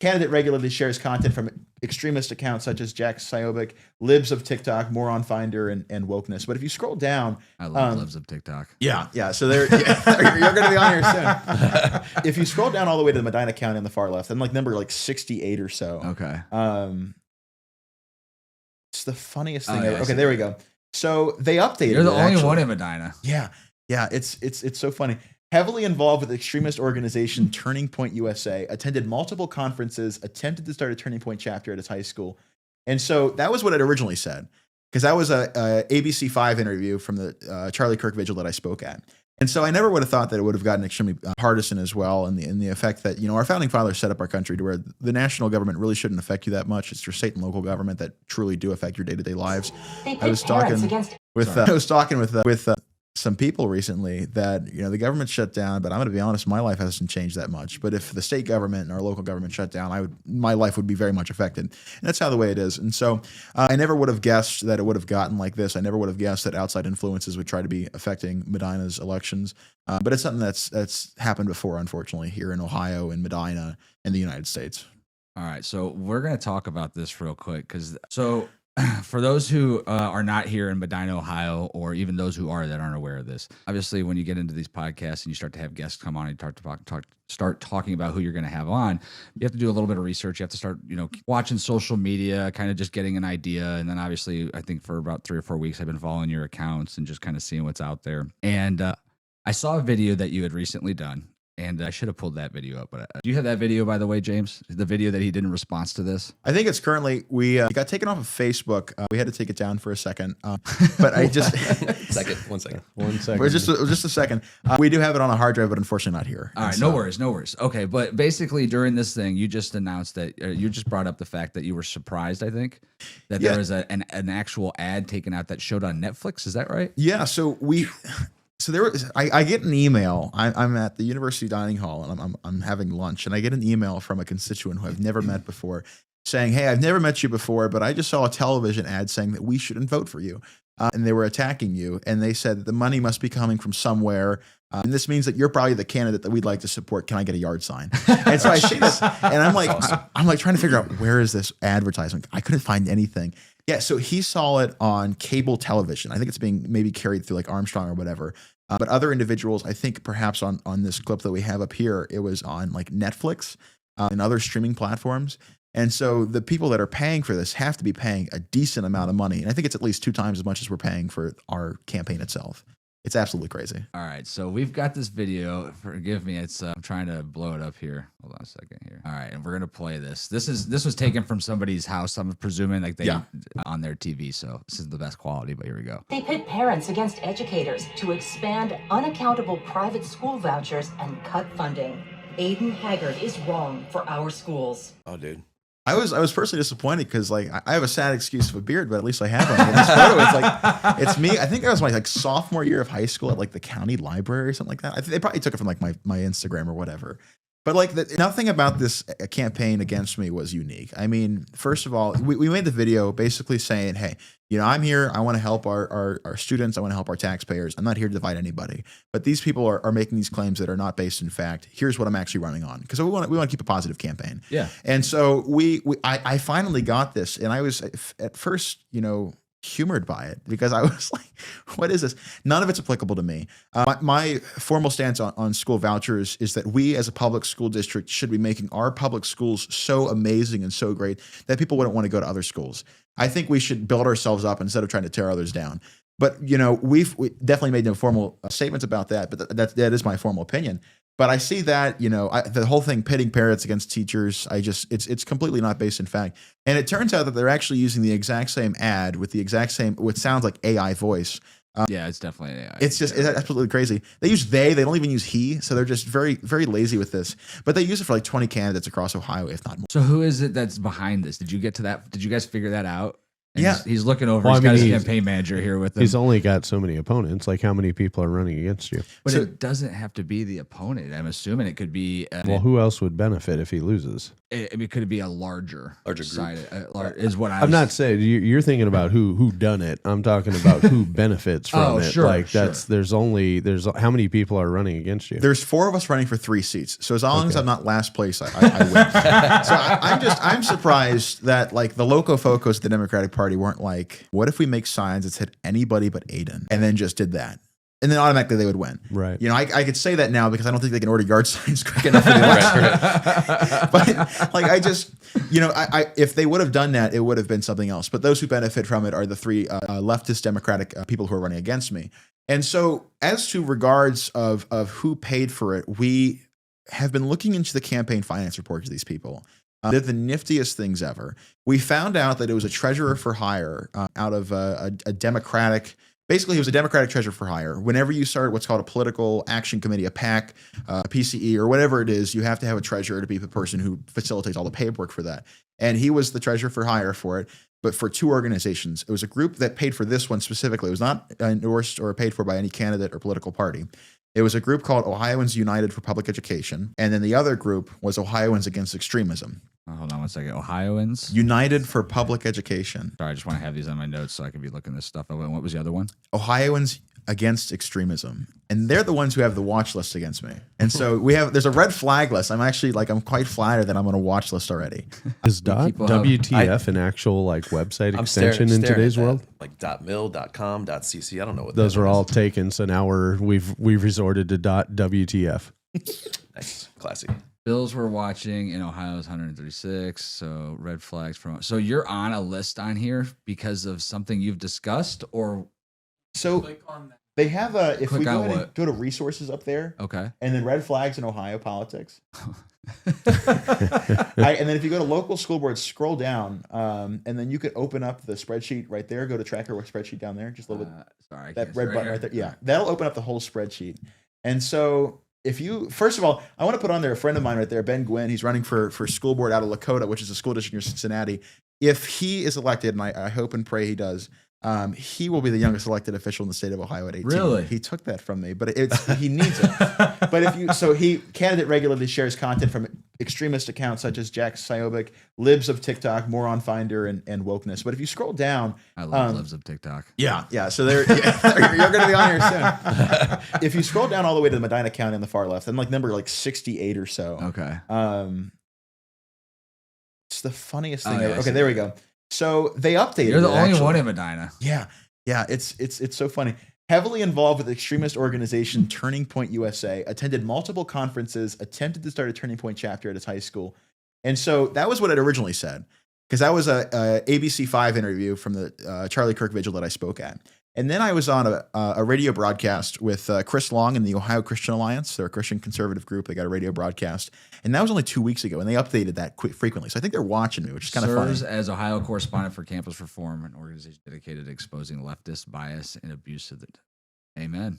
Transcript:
Candidate regularly shares content from extremist accounts such as Jack Siobic, Libs of TikTok, Moron Finder, and Wokeness. But if you scroll down, I love Libs of TikTok. Yeah. So you're going to be on here soon. If you scroll down all the way to the Medina County on the far left, then like number like 68 or so. Okay. It's the funniest thing ever. Okay, there we go. So they updated. You're the only one in Medina. Yeah. It's so funny. Heavily involved with the extremist organization Turning Point USA, attended multiple conferences, attempted to start a Turning Point chapter at his high school. And so that was what it originally said, because that was a ABC5 interview from the Charlie Kirk vigil that I spoke at. And so I never would have thought that it would have gotten extremely partisan as well, in the effect that, our founding fathers set up our country to where the national government really shouldn't affect you that much. It's your state and local government that truly do affect your day-to-day lives. I was talking with some people recently that, the government shut down, but I'm going to be honest, my life hasn't changed that much. But if the state government and our local government shut down, my life would be very much affected. And that's how the way it is. And so I never would have guessed that it would have gotten like this. I never would have guessed that outside influences would try to be affecting Medina's elections. But it's something that's happened before, unfortunately, here in Ohio and Medina and the United States. All right. So we're going to talk about this real quick for those who are not here in Medina, Ohio, or even those who are that aren't aware of this, obviously, when you get into these podcasts and you start to have guests come on and start talking about who you're going to have on, you have to do a little bit of research. You have to start, watching social media, kind of just getting an idea. And then obviously, I think for about 3 or 4 weeks, I've been following your accounts and just kind of seeing what's out there. And I saw a video that you had recently done. And I should have pulled that video up. But do you have that video, by the way, James? The video that he did in response to this? I think it's currently, it got taken off of Facebook. We had to take it down for a second. But I just... One second. Just a second. We do have it on a hard drive, but unfortunately not here. All right, no worries. Okay, but basically during this thing, you just announced that, you just brought up the fact that you were surprised, I think, that there was an actual ad taken out that showed on Netflix. Is that right? Yeah, so I get an email. I'm at the university dining hall and I'm having lunch, and I get an email from a constituent who I've never met before saying, "Hey, I've never met you before, but I just saw a television ad saying that we shouldn't vote for you." And they were attacking you, and they said that the money must be coming from somewhere. And this means that you're probably the candidate that we'd like to support. Can I get a yard sign? And so I see this, and I'm like, awesome. I'm like trying to figure out, where is this advertisement? I couldn't find anything. Yeah, so he saw it on cable television. I think it's being maybe carried through like Armstrong or whatever. But other individuals, I think perhaps on this clip that we have up here, it was on like Netflix and other streaming platforms. And so the people that are paying for this have to be paying a decent amount of money. And I think it's at least 2 times as much as we're paying for our campaign itself. It's absolutely crazy. All right, so we've got this video. Forgive me, it's I'm trying to blow it up here. Hold on a second here. All right, and we're gonna play this. This was taken from somebody's house. I'm presuming like they on their TV. So this is the best quality. But here we go. They pit parents against educators to expand unaccountable private school vouchers and cut funding. Aidan Haggard is wrong for our schools. Oh, dude. I was personally disappointed because like I have a sad excuse of a beard, but at least I have one. In this photo, it's like it's me. I think I was my like sophomore year of high school at like the county library or something like that. I think they probably took it from like my Instagram or whatever. But like nothing about this campaign against me was unique. I mean, first of all, we made the video basically saying, hey, I'm here. I want to help our students. I want to help our taxpayers. I'm not here to divide anybody. But these people are making these claims that are not based in fact. Here's what I'm actually running on, because we want to keep a positive campaign. Yeah. And so I finally got this, and I was at first, humored by it, because I was like, what is this? None of it's applicable to me. My formal stance on school vouchers is that we as a public school district should be making our public schools so amazing and so great that people wouldn't want to go to other schools. I think we should build ourselves up instead of trying to tear others down. But, we definitely made no formal statements about that, but that is my formal opinion. But I see that, the whole thing pitting parents against teachers, it's completely not based in fact. And it turns out that they're actually using the exact same ad with the exact same, what sounds like AI voice. Yeah, it's definitely AI. It's absolutely crazy. They use they don't even use he. So they're just very, very lazy with this. But they use it for like 20 candidates across Ohio, if not more. So who is it that's behind this? Did you get to that? Did you guys figure that out? And Yeah. he's looking over. Well, He's I got mean, his campaign manager here with him. He's only got so many opponents. Like, how many people are running against you? But So- it doesn't have to be the opponent. I'm assuming it could be. Well, who else would benefit if he loses? It could be a larger group. side. Is what I'm not saying you're thinking about who done it. I'm talking about who benefits from it. Sure, like sure. there's how many people are running against you? There's 4 of us running for 3 seats. So as long as I'm not last place, I win. So I'm surprised that like the loco focos of the Democratic Party weren't like, what if we make signs that said anybody but Aidan, and then just did that. And then automatically they would win. Right. You know, I could say that now because I don't think they can order yard signs quick enough for the election. But like, I just, you know, if they would have done that, it would have been something else. But those who benefit from it are the 3 leftist Democratic people who are running against me. And so as to regards of who paid for it, we have been looking into the campaign finance reports of these people. They're the niftiest things ever. We found out that it was a treasurer for hire out of a Democratic. Basically, he was a Democratic treasurer for hire. Whenever you start what's called a political action committee, a PAC, a PCE, or whatever it is, you have to have a treasurer to be the person who facilitates all the paperwork for that. And he was the treasurer for hire for it, but for 2 organizations. It was a group that paid for this one specifically. It was not endorsed or paid for by any candidate or political party. It was a group called Ohioans United for Public Education. And then the other group was Ohioans Against Extremism. Hold on one second. Ohioans United for Public Education. Sorry, I just want to have these on my notes so I can be looking this stuff up. And what was the other one? Ohioans Against Extremism. And they're the ones who have the watch list against me. And so there's a red flag list. I'm quite flattered that I'm on a watch list already. Is people WTF an actual like website I'm extension staring in today's at that, world? like .mil, .com, .cc. I don't know what Those that are one all is. taken. So now we've resorted to .wtf. Nice, classy. Bills we're watching in Ohio is 136. So red flags from. So you're on a list on here because of something you've discussed, or So they have if Click we go on ahead and what? go to resources up there, okay. and then red flags in Ohio politics. And then if you go to local school boards, scroll down, and then you could open up the spreadsheet right there. Go to tracker work spreadsheet down there, just a little bit. Sorry, I That can't red see button here. right there. Yeah, that'll open up the whole spreadsheet. And so if you, first of all, I want to put on there a friend of mine right there, Ben Gwynn. He's running for school board out of Lakota, which is a school district near Cincinnati. If he is elected, and I hope and pray he does, he will be the youngest elected official in the state of Ohio at 18. Really? He took that from me, but he needs it. But candidate regularly shares content from extremist accounts such as Jack Siobic, Libs of TikTok, Moron Finder, and Wokeness. But if you scroll down, I love Lives of TikTok. yeah. So you're going to be on here soon. If you scroll down all the way to the Medina County on the far left, then like number 68 or so. Okay. It's the funniest Oh, thing yeah, ever. I Okay, see there we that. go. So they updated. You're the it, only actually. one in Medina. Yeah. It's so funny. Heavily involved with the extremist organization Turning Point USA, attended multiple conferences, attempted to start a Turning Point chapter at his high school. And so that was what it originally said, because that was a ABC5 interview from the Charlie Kirk vigil that I spoke at. And then I was on a radio broadcast with Chris Long and the Ohio Christian Alliance. They're a Christian conservative group. They got a radio broadcast. And that was only 2 weeks ago, and they updated that frequently. So I think they're watching me, which is kind of funny. Serves as Ohio correspondent for Campus Reform, an organization dedicated to exposing leftist bias and abuse of the. Amen.